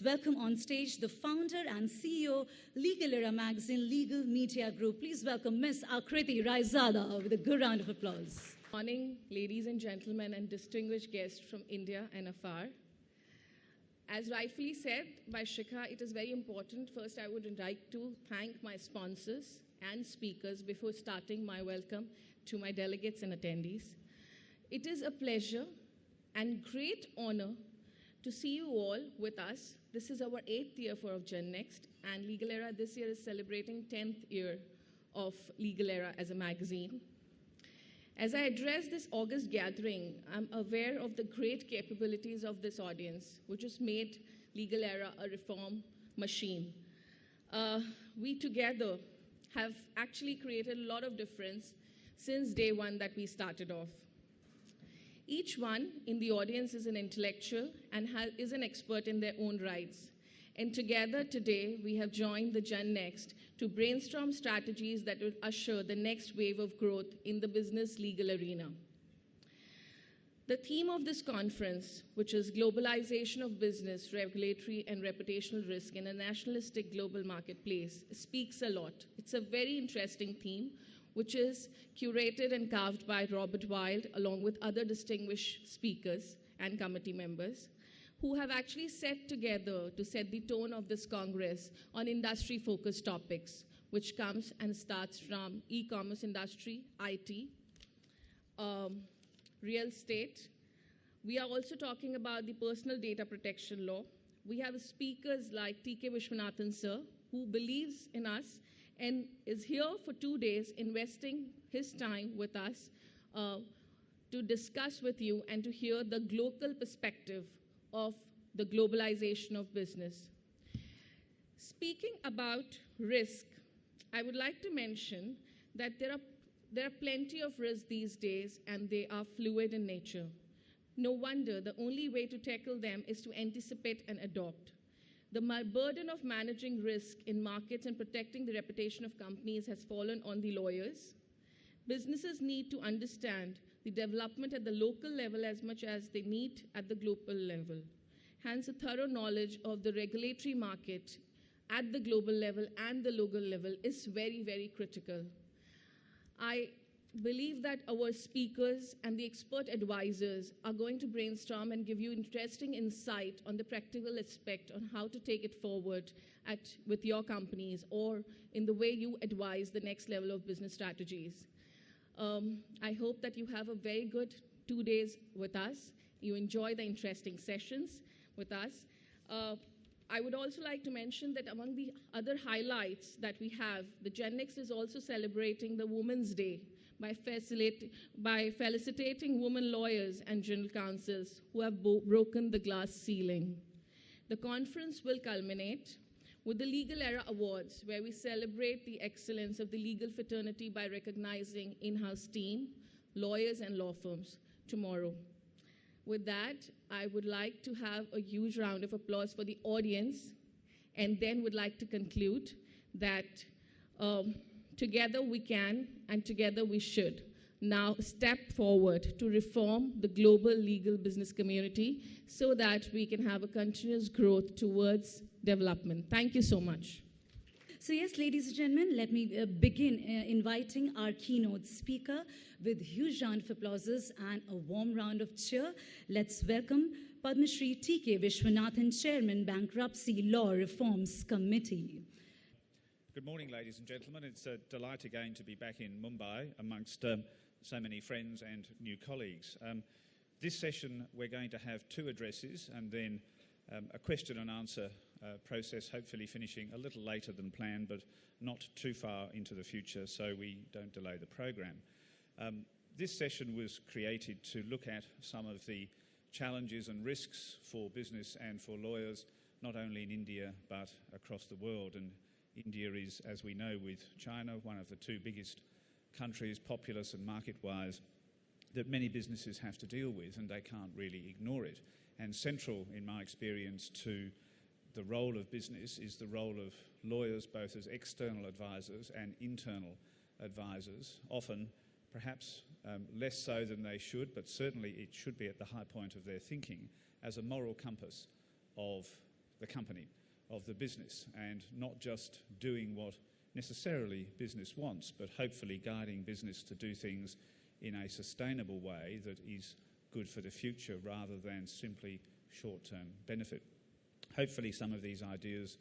Welcome on stage the founder and CEO, Legal Era Magazine Legal Media Group. Please welcome Ms. Akriti Raizada with a good round of applause. Good morning, ladies and gentlemen, and distinguished guests from India and afar. As rightfully said by Shikha, it is very important. First, I would like to thank my sponsors and speakers before starting my welcome to my delegates and attendees. It is a pleasure and great honor to see you all with us. This is our 8th year for Gen Next, and Legal Era this year is celebrating 10th year of Legal Era as a magazine. As I address this August gathering, I'm aware of the great capabilities of this audience, which has made Legal Era a reform machine. We together have actually created a lot of difference since day one that we started off. Each one in the audience is an intellectual and is an expert in their own rights. And together today, we have joined the Gen Next to brainstorm strategies that will usher the next wave of growth in the business legal arena. The theme of this conference, which is Globalization of Business, Regulatory and Reputational Risk in a Nationalistic Global Marketplace, speaks a lot. It's a very interesting theme, which is curated and carved by Robert Wild, along with other distinguished speakers and committee members, who have actually set together to set the tone of this Congress on industry-focused topics, which comes and starts from e-commerce industry, IT, real estate. We are also talking about the personal data protection law. We have speakers like T.K. Vishwanathan, sir, who believes in us and is here for 2 days investing his time with us to discuss with you and to hear the global perspective of the globalization of business. Speaking about risk, I would like to mention that there are plenty of risks these days, and they are fluid in nature. No wonder the only way to tackle them is to anticipate and adopt. The burden of managing risk in markets and protecting the reputation of companies has fallen on the lawyers. Businesses need to understand the development at the local level as much as they need at the global level. Hence, a thorough knowledge of the regulatory market at the global level and the local level is very, very critical. I believe that our speakers and the expert advisors are going to brainstorm and give you interesting insight on the practical aspect on how to take it forward with your companies or in the way you advise the next level of business strategies. I hope that you have a very good 2 days with us. You enjoy the interesting sessions with us. I would also like to mention that among the other highlights that we have, the Gen Next is also celebrating the Women's Day by felicitating women lawyers and general counsels who have broken the glass ceiling. The conference will culminate with the Legal Era Awards, where we celebrate the excellence of the legal fraternity by recognizing in-house team, lawyers, and law firms tomorrow. With that, I would like to have a huge round of applause for the audience, and then would like to conclude that together we can, and together we should now step forward to reform the global legal business community so that we can have a continuous growth towards development. Thank you so much. So yes, ladies and gentlemen, let me begin inviting our keynote speaker with a huge round of applauses and a warm round of cheer. Let's welcome Padma Shri T.K. Vishwanathan, Chairman, Bankruptcy Law Reforms Committee. Good morning, ladies and gentlemen. It's a delight again to be back in Mumbai amongst so many friends and new colleagues. This session, we're going to have 2 addresses and then a question and answer process, hopefully finishing a little later than planned, but not too far into the future so we don't delay the program. This session was created to look at some of the challenges and risks for business and for lawyers, not only in India but across the world. And India is, as we know, with China, one of the 2 biggest countries, populous and market-wise, that many businesses have to deal with, and they can't really ignore it. And central, in my experience, to the role of business is the role of lawyers, both as external advisors and internal advisors, often perhaps less so than they should, but certainly it should be at the high point of their thinking as a moral compass of the company, of the business, and not just doing what necessarily business wants, but hopefully guiding business to do things in a sustainable way that is good for the future rather than simply short-term benefit. Hopefully some of these ideas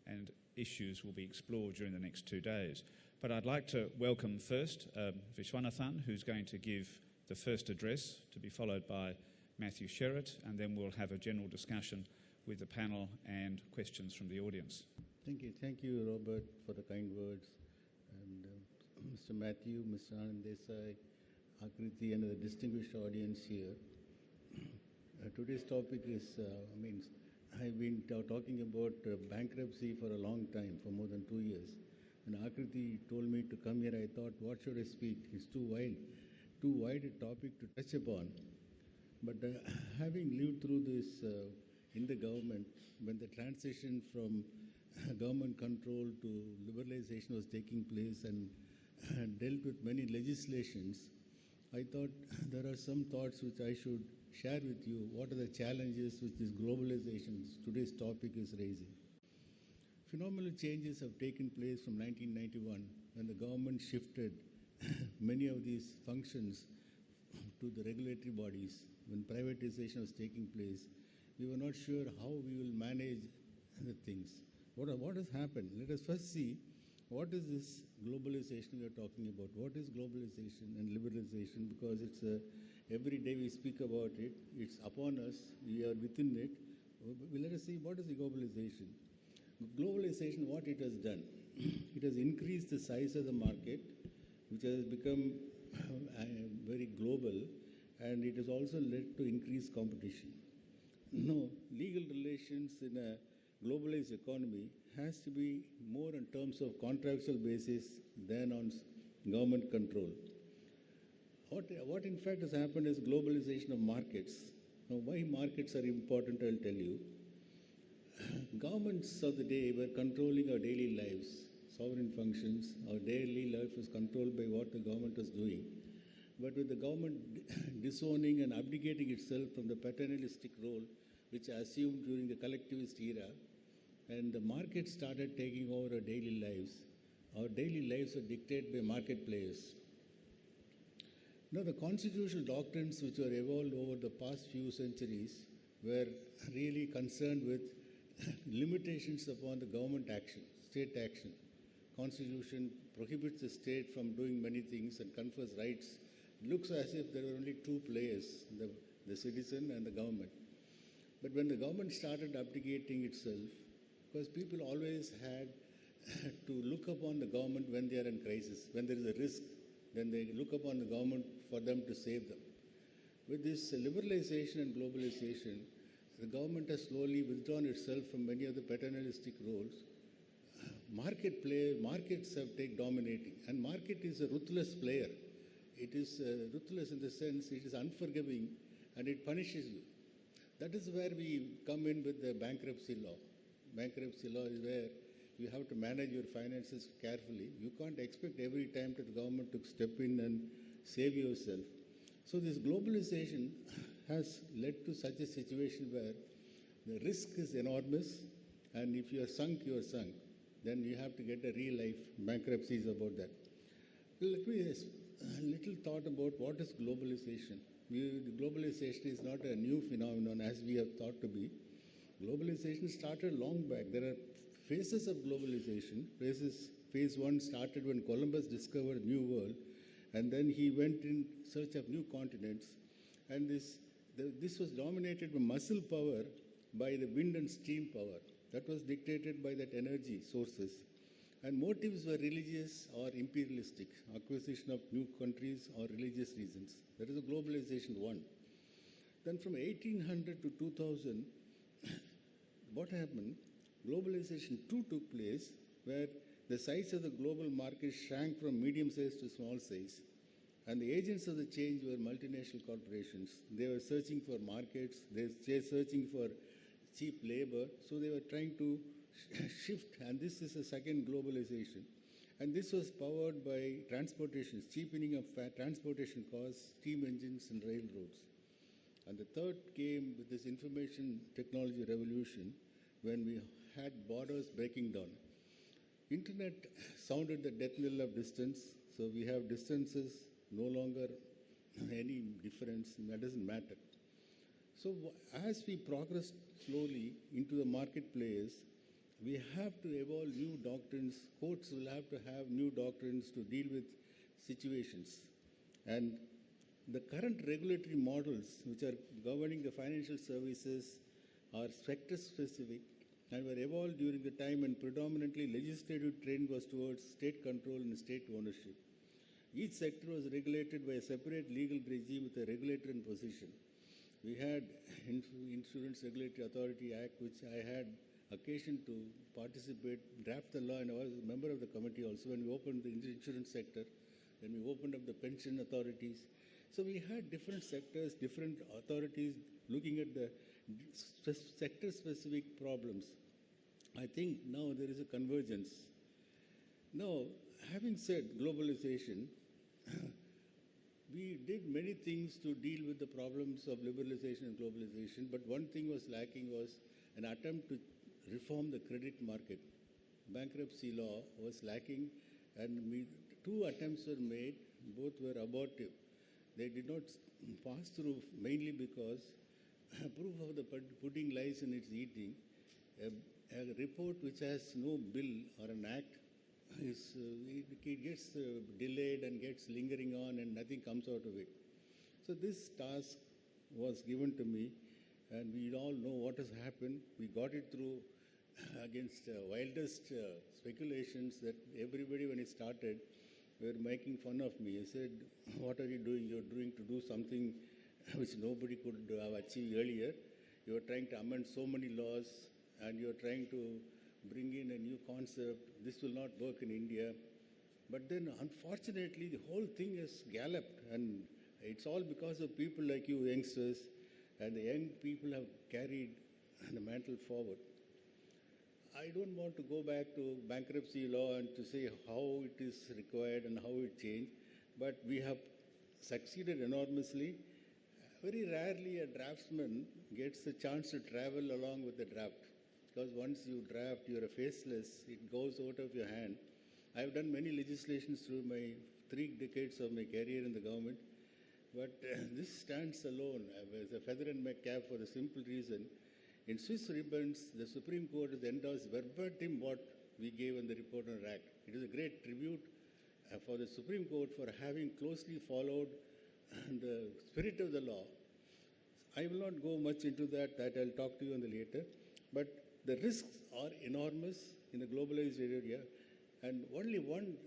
and issues will be explored during the next 2 days. But I'd like to welcome first Vishwanathan, who's going to give the first address, to be followed by Matthew Sherratt, and then we'll have a general discussion with the panel and questions from the audience. Thank you, Robert, for the kind words. And Mr. Matthew, Mr. Anand Desai, Akriti, and the distinguished audience here. Today's topic is, I've been talking about bankruptcy for a long time, for more than 2 years. When Akriti told me to come here, I thought, what should I speak? It's too wide a topic to touch upon. But having lived through this in the government, when the transition from government control to liberalization was taking place and dealt with many legislations, I thought there are some thoughts which I should share with you. What are the challenges which this globalization, today's topic, is raising? Phenomenal changes have taken place from 1991 when the government shifted many of these functions to the regulatory bodies. When privatization was taking place, we were not sure how we will manage the things. What has happened? Let us first see what is this globalization we are talking about. What is globalization and liberalization? Because it's every day we speak about it. It's upon us. We are within it. Let us see what is the globalization. Globalization, what it has done? It has increased the size of the market, which has become very global, and it has also led to increased competition. No, legal relations in a globalized economy has to be more in terms of contractual basis than on government control. What in fact has happened is globalization of markets. Now, why markets are important, I'll tell you. Governments of the day were controlling our daily lives, sovereign functions. Our daily life was controlled by what the government was doing. But with the government disowning and abdicating itself from the paternalistic role, which I assumed during the collectivist era, and the market started taking over our daily lives. Our daily lives are dictated by market players. Now, the constitutional doctrines which were evolved over the past few centuries were really concerned with limitations upon the government action, state action. Constitution prohibits the state from doing many things and confers rights. It looks as if there were only two players, the citizen and the government. But when the government started abdicating itself, because people always had to look upon the government when they are in crisis, when there is a risk, then they look upon the government for them to save them. With this liberalization and globalization, the government has slowly withdrawn itself from many of the paternalistic roles. Markets have taken dominating, and market is a ruthless player. It is ruthless in the sense it is unforgiving and it punishes you. That is where we come in with the bankruptcy law. Bankruptcy law is where you have to manage your finances carefully. You can't expect every time that the government to step in and save yourself. So this globalization has led to such a situation where the risk is enormous, and if you are sunk, you are sunk. Then you have to get a real life bankruptcies about that. Let me a little thought about what is globalization. Globalization is not a new phenomenon as we have thought to be. Globalization started long back. There are phases of globalization. Phase one started when Columbus discovered New World, and then he went in search of new continents. And this was dominated by muscle power, by the wind and steam power. That was dictated by that energy sources. And motives were religious or imperialistic, acquisition of new countries or religious reasons. That is a globalization one. Then from 1800 to 2000, what happened? Globalization 2 took place, where the size of the global market shrank from medium size to small size. And the agents of the change were multinational corporations. They were searching for markets, they were searching for cheap labor, so they were trying to shift, and this is a second globalization. And this was powered by transportation, cheapening of transportation costs, steam engines, and railroads. And the third came with this information technology revolution, when we had borders breaking down. Internet sounded the death knell of distance, so we have distances no longer any difference, that doesn't matter. So as we progress slowly into the marketplace, we have to evolve new doctrines. Courts will have to have new doctrines to deal with situations. And the current regulatory models which are governing the financial services are sector-specific and were evolved during the time when predominantly legislative trend was towards state control and state ownership. Each sector was regulated by a separate legal regime with a regulator in position. We had Insurance Regulatory Authority Act, which I had occasion to participate, draft the law, and I was a member of the committee also when we opened the insurance sector. Then we opened up the pension authorities. So we had different sectors, different authorities looking at the sector-specific problems. I think now there is a convergence. Now, having said globalization, we did many things to deal with the problems of liberalization and globalization, but one thing was lacking was an attempt to reform the credit market. Bankruptcy law was lacking, and two attempts were made, both were abortive. They did not pass through mainly because proof of the pudding lies in its eating. A report which has no bill or an act it gets delayed and gets lingering on and nothing comes out of it. So this task was given to me, and we all know what has happened. We got it through against wildest speculations that everybody, when it started, were making fun of me. I said, what are you doing? You're doing to do something which nobody could have achieved earlier. You're trying to amend so many laws, and you're trying to bring in a new concept. This will not work in India. But then, unfortunately, the whole thing has galloped, and it's all because of people like you youngsters, and the young people have carried the mantle forward. I don't want to go back to bankruptcy law and to say how it is required and how it changed, but we have succeeded enormously. Very rarely a draftsman gets the chance to travel along with the draft, because once you draft, you're faceless, it goes out of your hand. I've done many legislations through my 3 decades of my career in the government, but this stands alone as a feather in my cap for the simple reason. In Swiss ribbons, the Supreme Court has endorsed verbatim what we gave in the Report on Act. It is a great tribute for the Supreme Court for having closely followed the spirit of the law. I will not go much into that I'll talk to you on the later, but the risks are enormous in the globalized area, and only one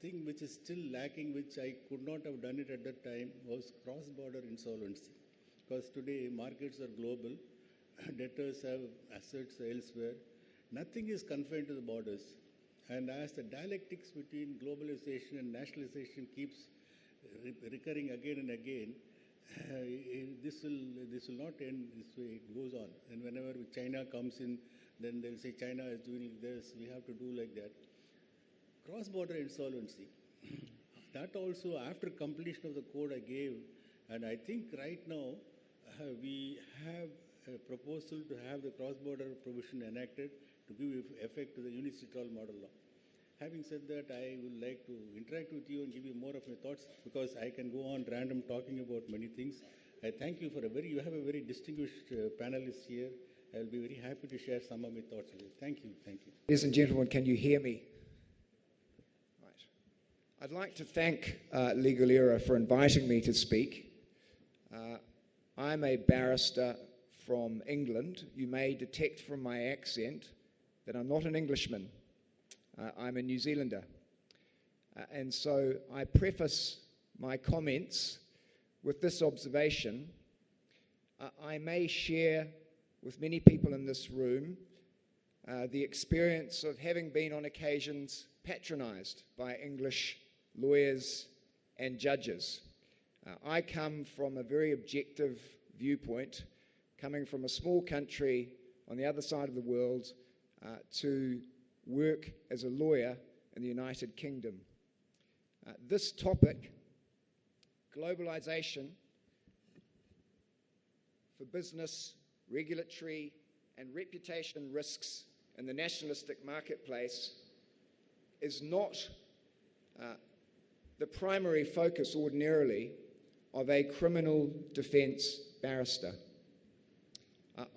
thing which is still lacking, which I could not have done it at that time, was cross-border insolvency. Because today markets are global, debtors have assets elsewhere. Nothing is confined to the borders. And as the dialectics between globalization and nationalization keeps recurring again and again, this will not end this way. It goes on. And whenever China comes in, then they'll say China is doing this, we have to do like that. Cross-border insolvency. That also, after completion of the code I gave, and I think right now we have a proposal to have the cross-border provision enacted to give effect to the unilateral model law. Having said that, I would like to interact with you and give you more of my thoughts, because I can go on random talking about many things. I thank you for you have a very distinguished panelist here. I'll be very happy to share some of my thoughts with you. Thank you. Thank you. Ladies and gentlemen, can you hear me? Right. I'd like to thank Legal Era for inviting me to speak. I'm a barrister from England. You may detect from my accent that I'm not an Englishman. I'm a New Zealander. And so I preface my comments with this observation. I may share with many people in this room the experience of having been on occasions patronized by English lawyers and judges. I come from a very objective viewpoint, coming from a small country on the other side of the world to work as a lawyer in the United Kingdom. This topic, globalization for business, regulatory, and reputation risks in the nationalistic marketplace is not the primary focus ordinarily of a criminal defense barrister.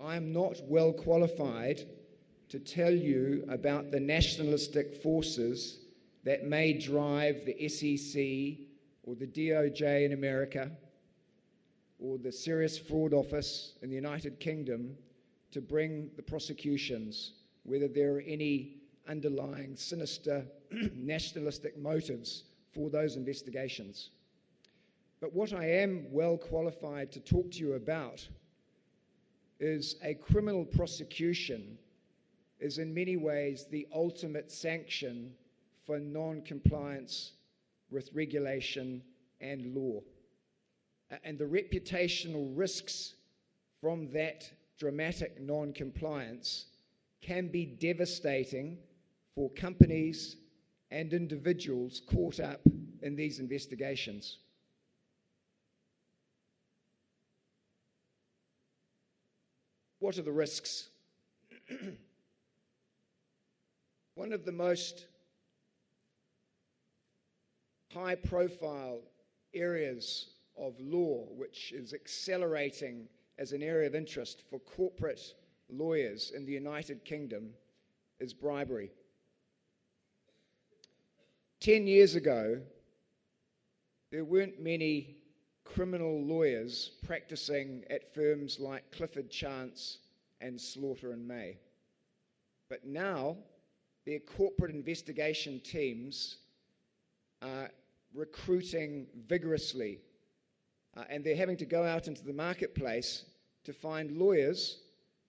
I am not well qualified to tell you about the nationalistic forces that may drive the SEC or the DOJ in America or the Serious Fraud Office in the United Kingdom to bring the prosecutions, whether there are any underlying sinister nationalistic motives for those investigations. But what I am well qualified to talk to you about is a criminal prosecution is in many ways the ultimate sanction for non-compliance with regulation and law. And the reputational risks from that dramatic non-compliance can be devastating for companies and individuals caught up in these investigations. What are the risks? One of the most high-profile areas of law, which is accelerating as an area of interest for corporate lawyers in the United Kingdom, is bribery. 10 years ago, there weren't many criminal lawyers practicing at firms like Clifford Chance and Slaughter and May. But now, their corporate investigation teams are recruiting vigorously, and they're having to go out into the marketplace to find lawyers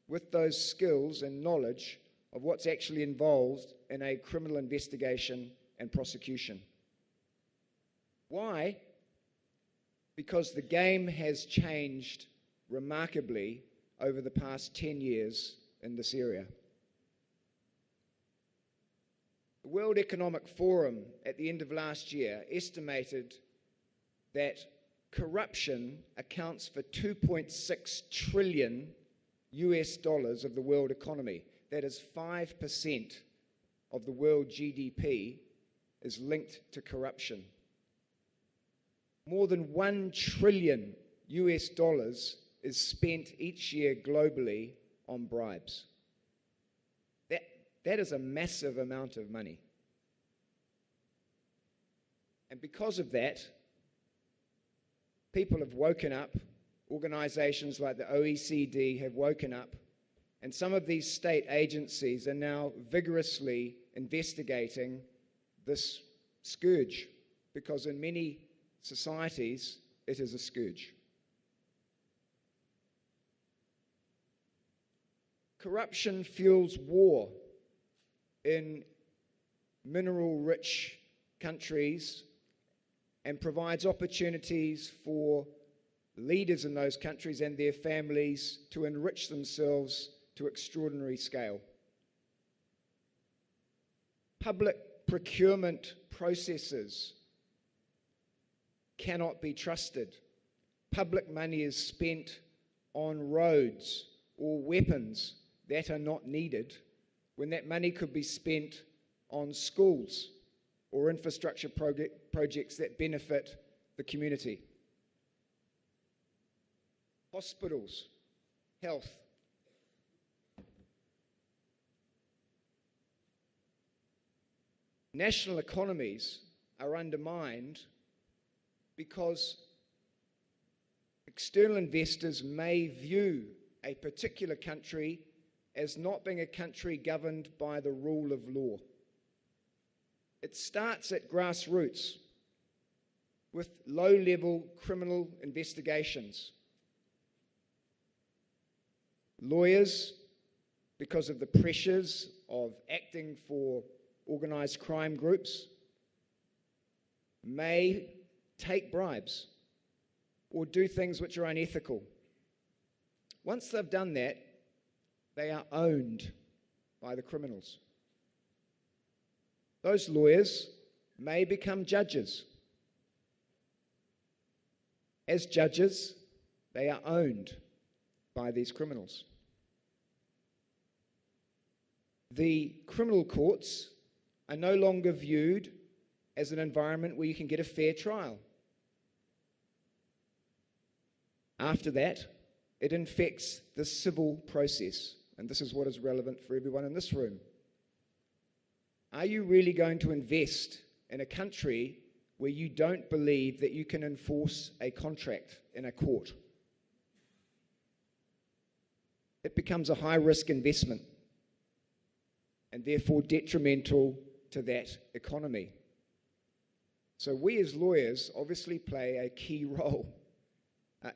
with those skills and knowledge of what's actually involved in a criminal investigation and prosecution. Why? Because the game has changed remarkably over the past 10 years in this area. The World Economic Forum at the end of last year estimated that corruption accounts for 2.6 trillion US dollars of the world economy. That is 5% of the world GDP is linked to corruption. More than 1 trillion US dollars is spent each year globally on bribes. That is a massive amount of money. And because of that, people have woken up, organizations like the OECD have woken up, and some of these state agencies are now vigorously investigating this scourge, because in many societies, it is a scourge. Corruption fuels war in mineral-rich countries and provides opportunities for leaders in those countries and their families to enrich themselves to extraordinary scale. Public procurement processes cannot be trusted. Public money is spent on roads or weapons that are not needed, when that money could be spent on schools or infrastructure projects that benefit the community. Hospitals, health. National economies are undermined because external investors may view a particular country as not being a country governed by the rule of law. It starts at grassroots with low-level criminal investigations. Lawyers, because of the pressures of acting for organized crime groups, may take bribes or do things which are unethical. Once they've done that, they are owned by the criminals. Those lawyers may become judges. As judges, they are owned by these criminals. the criminal courts are no longer viewed as an environment where you can get a fair trial. After that, it infects the civil process, and this is what is relevant for everyone in this room. Are you really going to invest in a country where you don't believe that you can enforce a contract in a court? It becomes a high-risk investment and therefore detrimental to that economy. So we as lawyers obviously play a key role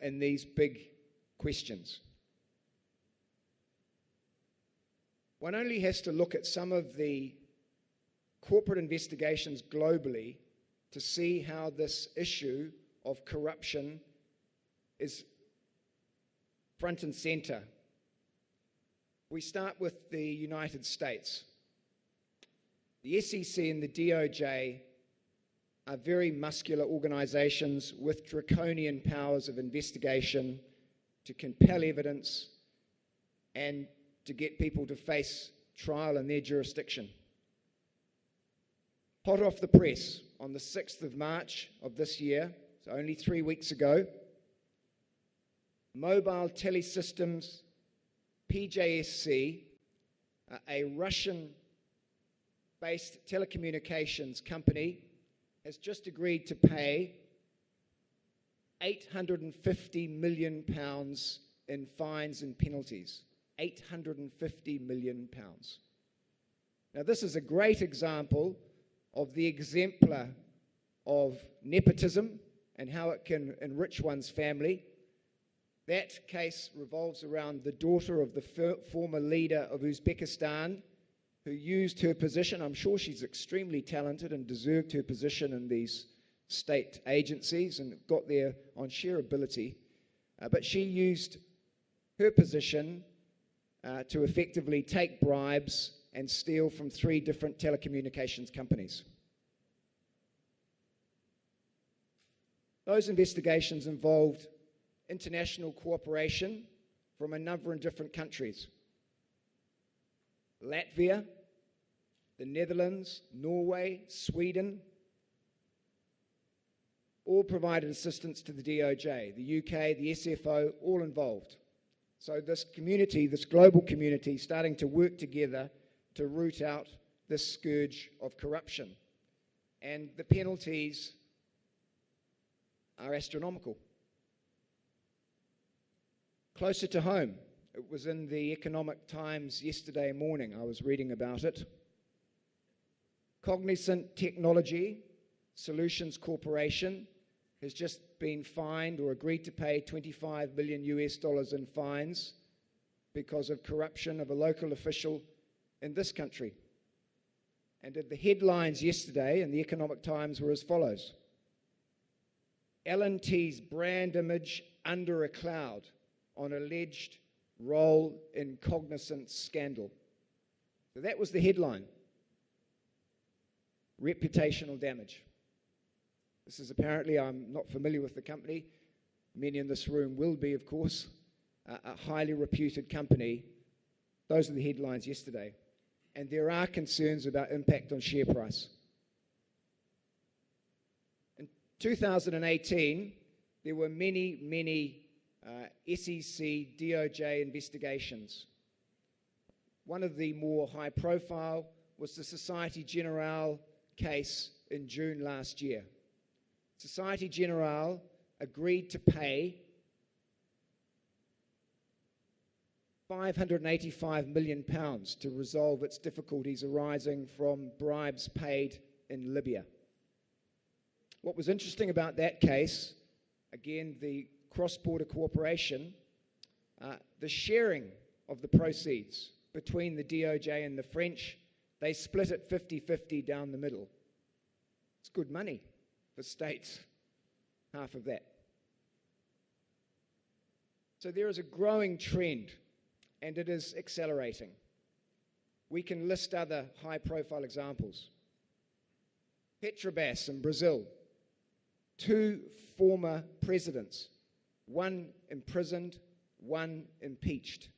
in these big questions. One only has to look at some of the corporate investigations globally to see how this issue of corruption is front and center. We start with the United States. The SEC and the DOJ are very muscular organizations with draconian powers of investigation to compel evidence and to get people to face trial in their jurisdiction. Hot off the press, on the 6th of March of this year, so only 3 weeks ago, Mobile Telesystems, PJSC, a Russian-based telecommunications company, has just agreed to pay £850 million in fines and penalties. £850 million. Now, this is a great example of the exemplar of nepotism and how it can enrich one's family. That case revolves around the daughter of the former leader of Uzbekistan, who used her position. I'm sure she's extremely talented and deserved her position in these state agencies and got there on sheer ability. But she used her position to effectively take bribes and steal from 3 different telecommunications companies. Those investigations involved international cooperation from a number of different countries. Latvia, the Netherlands, Norway, Sweden, all provided assistance to the DOJ, the UK, the SFO, all involved. So this community, this global community, starting to work together to root out this scourge of corruption. And the penalties are astronomical. Closer to home, it was in the Economic Times yesterday morning, I was reading about it. Cognizant Technology Solutions Corporation has just been fined or agreed to pay $25 million in fines because of corruption of a local official in this country. And the headlines yesterday in the Economic Times were as follows: L&T's brand image under a cloud on alleged role in Cognizant scandal. So that was the headline. Reputational damage. This is apparently, I'm not familiar with the company, many in this room will be, of course, a highly reputed company. Those are the headlines yesterday. And there are concerns about impact on share price. In 2018, there were many SEC, DOJ investigations. One of the more high profile was the Societe Generale case in June last year. Societe Generale agreed to pay £585 million to resolve its difficulties arising from bribes paid in Libya. What was interesting about that case, again, the cross-border cooperation, the sharing of the proceeds between the DOJ and the French, they split it 50-50 down the middle. It's good money for states, half of that. So there is a growing trend, and it is accelerating. We can list other high-profile examples. Petrobras in Brazil, 2 former presidents, one imprisoned, one impeached.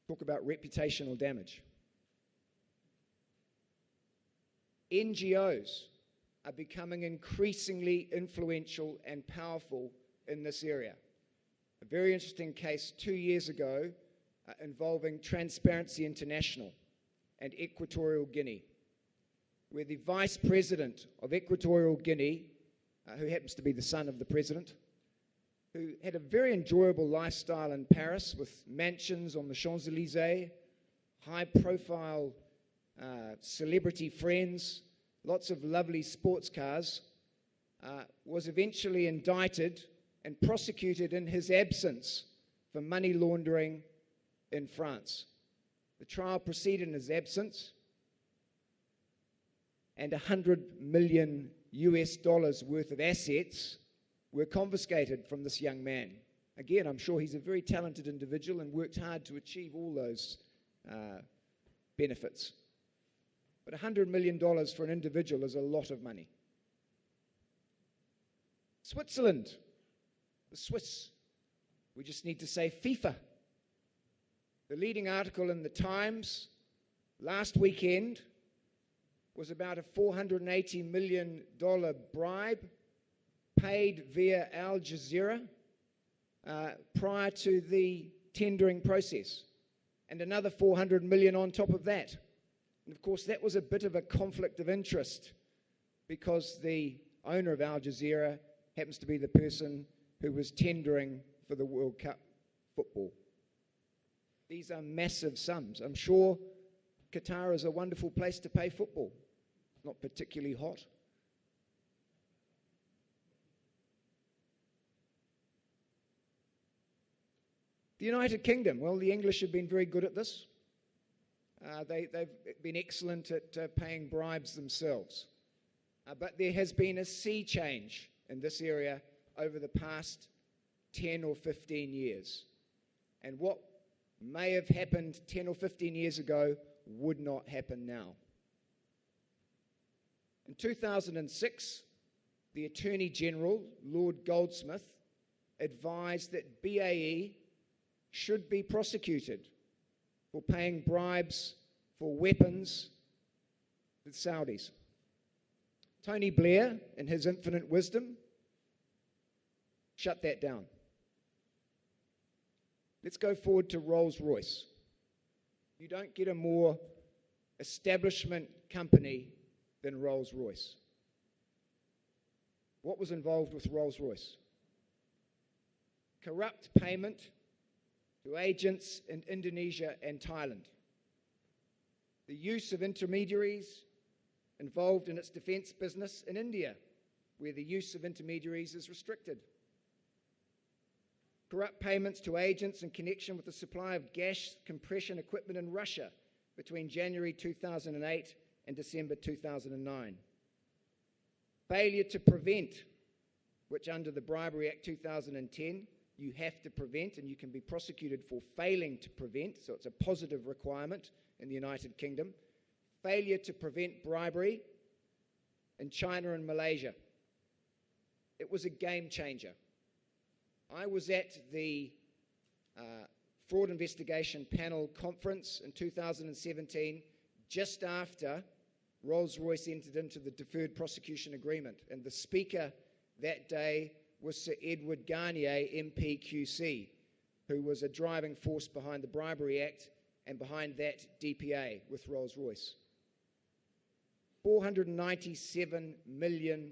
Talk about reputational damage. NGOs are becoming increasingly influential and powerful in this area. A very interesting case 2 years ago involving Transparency International and Equatorial Guinea, where the vice president of Equatorial Guinea, who happens to be the son of the president, who had a very enjoyable lifestyle in Paris with mansions on the Champs-Élysées, high-profile celebrity friends, lots of lovely sports cars, was eventually indicted and prosecuted in his absence for money laundering in France. The trial proceeded in his absence, and $100 million worth of assets were confiscated from this young man. Again, I'm sure he's a very talented individual and worked hard to achieve all those benefits. But $100 million for an individual is a lot of money. Switzerland, the Swiss, we just need to say FIFA. The leading article in the Times last weekend was about a $480 million bribe paid via Al Jazeera prior to the tendering process, and another $400 million on top of that. And of course, that was a bit of a conflict of interest because the owner of Al Jazeera happens to be the person who was tendering for the World Cup football. These are massive sums. I'm sure Qatar is a wonderful place to play football. Not particularly hot. The United Kingdom, well, the English have been very good at this. They've been excellent at paying bribes themselves. But there has been a sea change in this area over the past 10 or 15 years. And what may have happened 10 or 15 years ago would not happen now. In 2006, the Attorney General, Lord Goldsmith, advised that BAE should be prosecuted for paying bribes for weapons with Saudis. Tony Blair, in his infinite wisdom, shut that down. Let's go forward to Rolls-Royce. You don't get a more establishment company than Rolls-Royce. What was involved with Rolls-Royce? Corrupt payment to agents in Indonesia and Thailand. The use of intermediaries involved in its defense business in India, where the use of intermediaries is restricted. Corrupt payments to agents in connection with the supply of gas compression equipment in Russia between January 2008 and December 2009. Failure to prevent, which under the Bribery Act 2010, you have to prevent, and you can be prosecuted for failing to prevent, so it's a positive requirement in the United Kingdom. Failure to prevent bribery in China and Malaysia. It was a game changer. I was at the fraud investigation panel conference in 2017, just after Rolls-Royce entered into the deferred prosecution agreement, and the speaker that day was Sir Edward Garnier, MPQC, who was a driving force behind the Bribery Act and behind that DPA with Rolls-Royce. £497 million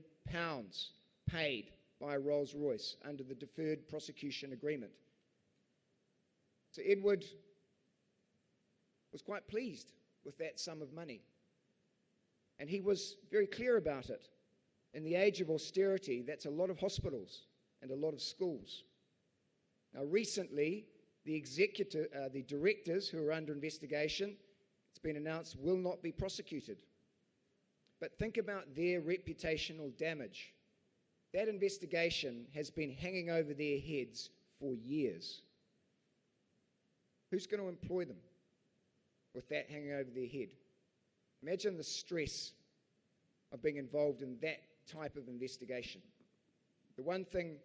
paid by Rolls-Royce under the deferred prosecution agreement. So Edward was quite pleased with that sum of money. And he was very clear about it. In the age of austerity, that's a lot of hospitals and a lot of schools. Now, recently, the directors who are under investigation, it's been announced, will not be prosecuted. But think about their reputational damage. That investigation has been hanging over their heads for years. Who's going to employ them with that hanging over their head? Imagine the stress of being involved in that type of investigation. The one thing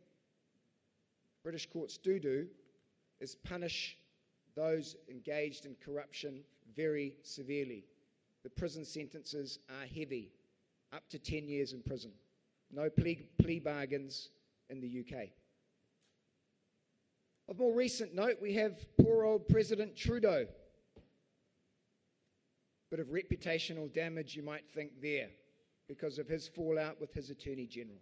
British courts do is punish those engaged in corruption very severely. the prison sentences are heavy, up to 10 years in prison. No plea bargains in the UK. Of more recent note, we have poor old President Trudeau. Bit of reputational damage, you might think, there because of his fallout with his Attorney General.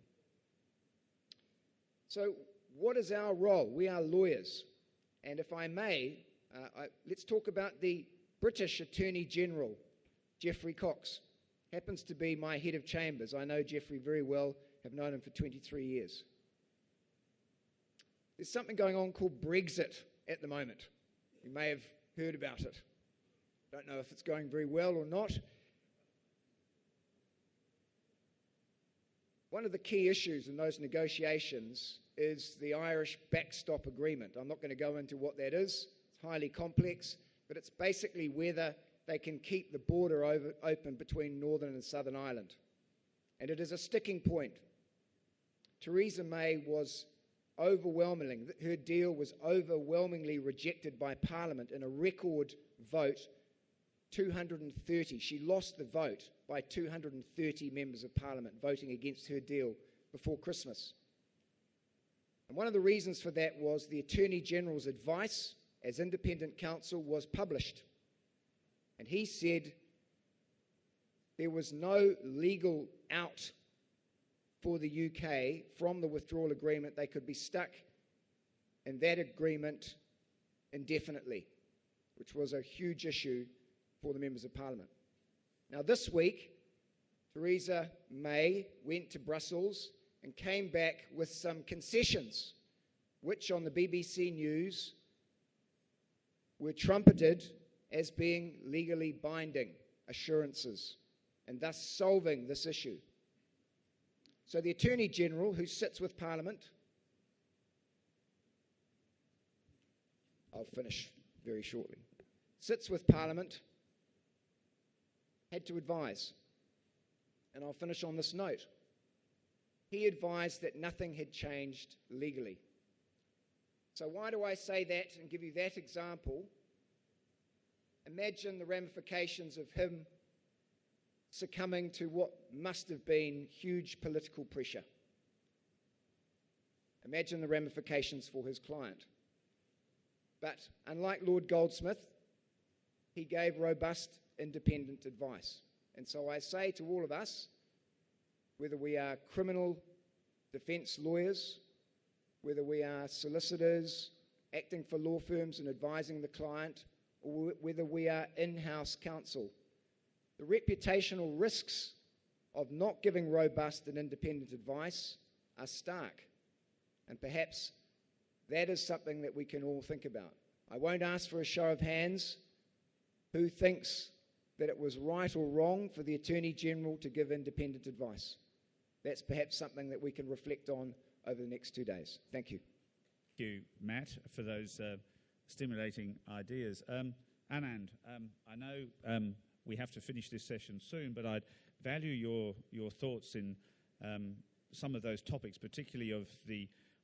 So what is our role? We are lawyers. And if I may, let's talk about the British Attorney General, Geoffrey Cox. Happens to be my head of chambers. I know Geoffrey very well, have known him for 23 years. There's something going on called Brexit at the moment. You may have heard about it. Don't know if it's going very well or not. One of the key issues in those negotiations is the Irish backstop agreement. I'm not going to go into what that is. It's highly complex, but it's basically whether they can keep the border open between Northern and Southern Ireland. And it is a sticking point. Theresa May was her deal was overwhelmingly rejected by Parliament in a record vote, 230. She lost the vote by 230 members of Parliament voting against her deal before Christmas. And one of the reasons for that was the Attorney General's advice as independent counsel was published. And he said there was no legal out for the UK from the withdrawal agreement. They could be stuck in that agreement indefinitely, which was a huge issue for the members of Parliament. Now this week, Theresa May went to Brussels and came back with some concessions, which on the BBC News were trumpeted as being legally binding assurances, and thus solving this issue. So the Attorney General, who sits with Parliament, I'll finish very shortly, sits with Parliament, had to advise. And I'll finish on this note. He advised that nothing had changed legally. So why do I say that and give you that example? Imagine the ramifications of him succumbing to what must have been huge political pressure. Imagine the ramifications for his client. But unlike Lord Goldsmith, he gave robust, independent advice. And so I say to all of us, whether we are criminal defense lawyers, whether we are solicitors acting for law firms and advising the client, or whether we are in-house counsel, the reputational risks of not giving robust and independent advice are stark. And perhaps that is something that we can all think about. I won't ask for a show of hands who thinks that it was right or wrong for the Attorney General to give independent advice. That's perhaps something that we can reflect on over the next 2 days. Thank you. Thank you, Matt, for those stimulating ideas. Anand, I know we have to finish this session soon, but I'd value your thoughts in some of those topics, particularly of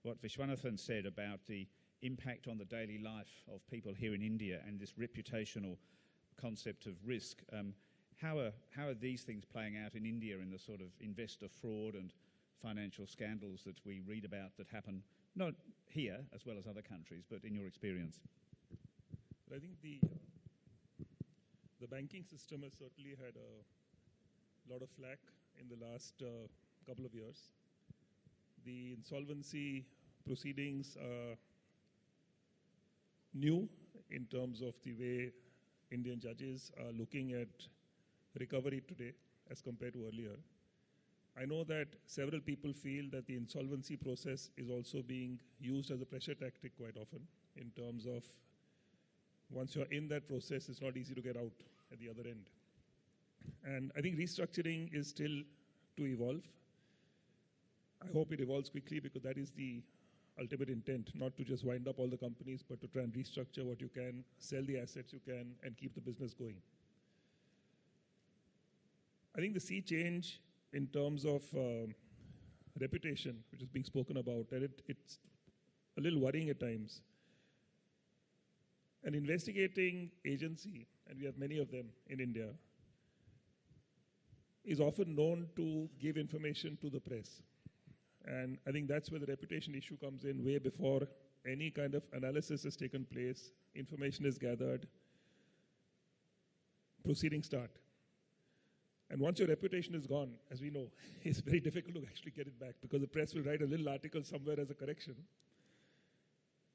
what Vishwanathan said about the impact on the daily life of people here in India and this reputational concept of risk. How are these things playing out in India in the sort of investor fraud and financial scandals that we read about that happen, not here as well as other countries, but in your experience? I think the banking system has certainly had a lot of flack in the last couple of years. The insolvency proceedings are new in terms of the way Indian judges are looking at recovery today as compared to earlier. I know that several people feel that the insolvency process is also being used as a pressure tactic quite often, in terms of once you're in that process, it's not easy to get out at the other end. And I think restructuring is still to evolve. I hope it evolves quickly, because that is the ultimate intent, not to just wind up all the companies, but to try and restructure what you can, sell the assets you can, and keep the business going. I think the sea change in terms of reputation, which is being spoken about, and it's a little worrying at times. An investigating agency, and we have many of them in India, is often known to give information to the press. And I think that's where the reputation issue comes in way before any kind of analysis has taken place, information is gathered, proceedings start. And once your reputation is gone, as we know, it's very difficult to actually get it back because the press will write a little article somewhere as a correction.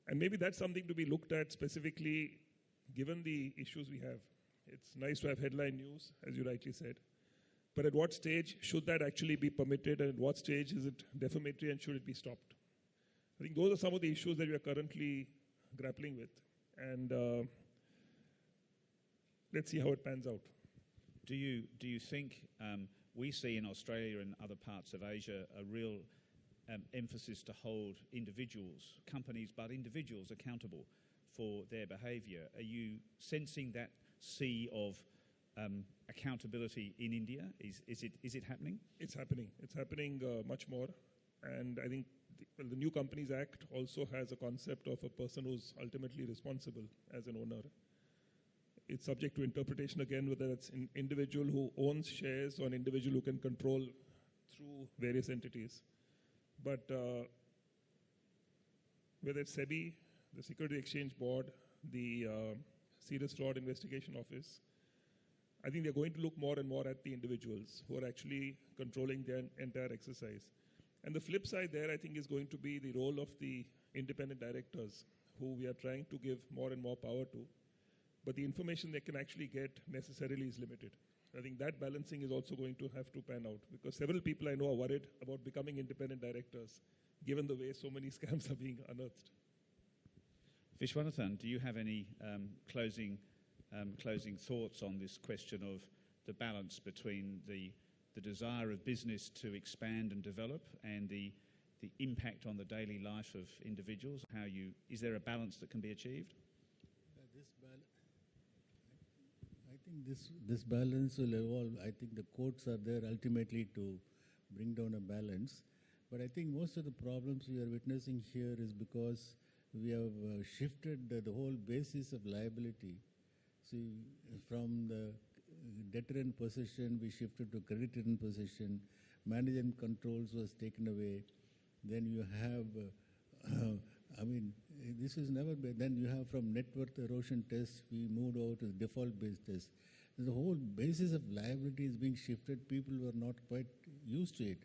And maybe that's something to be looked at specifically given the issues we have. It's nice to have headline news, as you rightly said. But at what stage should that actually be permitted, and at what stage is it defamatory and should it be stopped? I think those are some of the issues that we are currently grappling with. And let's see how it pans out. Do you think we see in Australia and other parts of Asia a real emphasis to hold individuals, companies, but individuals accountable for their behaviour? Are you sensing that sea of accountability in India? Is it happening? It's happening. It's happening much more. And I think the New Companies Act also has a concept of a person who's ultimately responsible as an owner. It's subject to interpretation again, whether it's an individual who owns shares or an individual who can control through various entities. But whether it's SEBI, the Security Exchange Board, the Serious Fraud Investigation Office, I think they're going to look more and more at the individuals who are actually controlling their entire exercise. And the flip side there, I think, is going to be the role of the independent directors, who we are trying to give more and more power to. But the information they can actually get necessarily is limited. I think that balancing is also going to have to pan out, because several people I know are worried about becoming independent directors, given the way so many scams are being unearthed. Vishwanathan, do you have any closing thoughts on this question of the balance between the desire of business to expand and develop and the impact on the daily life of individuals? Is there a balance that can be achieved? I think this balance will evolve. I think the courts are there ultimately to bring down a balance. But I think most of the problems we are witnessing here is because we have shifted the whole basis of liability. See, from the debtor in possession, we shifted to creditor in possession. Management controls was taken away. Then you have, this is never been. Then you have from net worth erosion test, we moved over to default-based test. The whole basis of liability is being shifted. People were not quite used to it.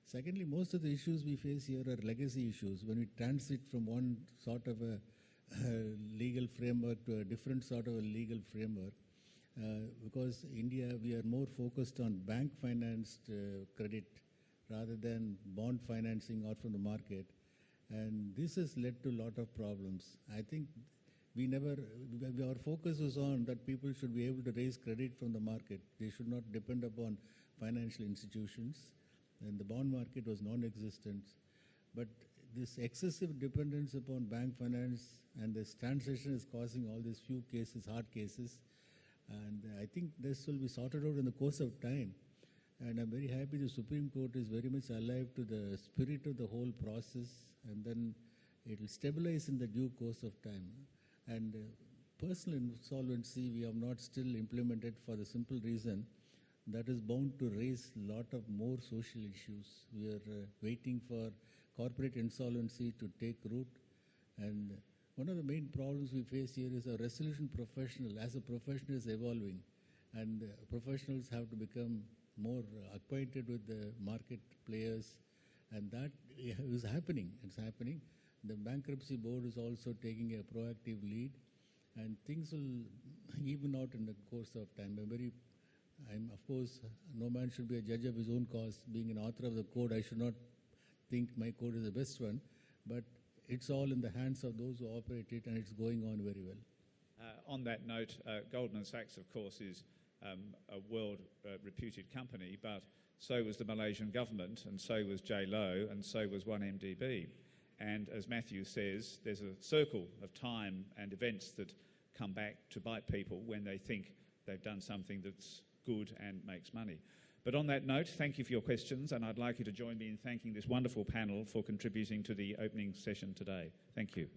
Secondly, most of the issues we face here are legacy issues. When we transit from one sort of a legal framework to a different sort of a legal framework, because India, we are more focused on bank-financed credit rather than bond financing out from the market. And this has led to a lot of problems. I think our focus was on that people should be able to raise credit from the market. They should not depend upon financial institutions. And the bond market was non-existent. But this excessive dependence upon bank finance and this transition is causing all these few cases, hard cases. And I think this will be sorted out in the course of time. And I'm very happy the Supreme Court is very much alive to the spirit of the whole process, and then it will stabilize in the due course of time. And personal insolvency we have not still implemented for the simple reason that is bound to raise a lot of more social issues. We are waiting for corporate insolvency to take root. And one of the main problems we face here is a resolution professional. As a profession is evolving, and professionals have to become more acquainted with the market players, and that is happening. It's happening. The bankruptcy board is also taking a proactive lead, and things will even out in the course of time. Of course, no man should be a judge of his own cause. Being an author of the code, I should not think my code is the best one, but it's all in the hands of those who operate it, and it's going on very well. On that note, Goldman Sachs, of course, is a world-reputed company, but so was the Malaysian government, and so was J-Lo, and so was 1MDB. And as Matthew says, there's a circle of time and events that come back to bite people when they think they've done something that's good and makes money. But on that note, thank you for your questions, and I'd like you to join me in thanking this wonderful panel for contributing to the opening session today. Thank you.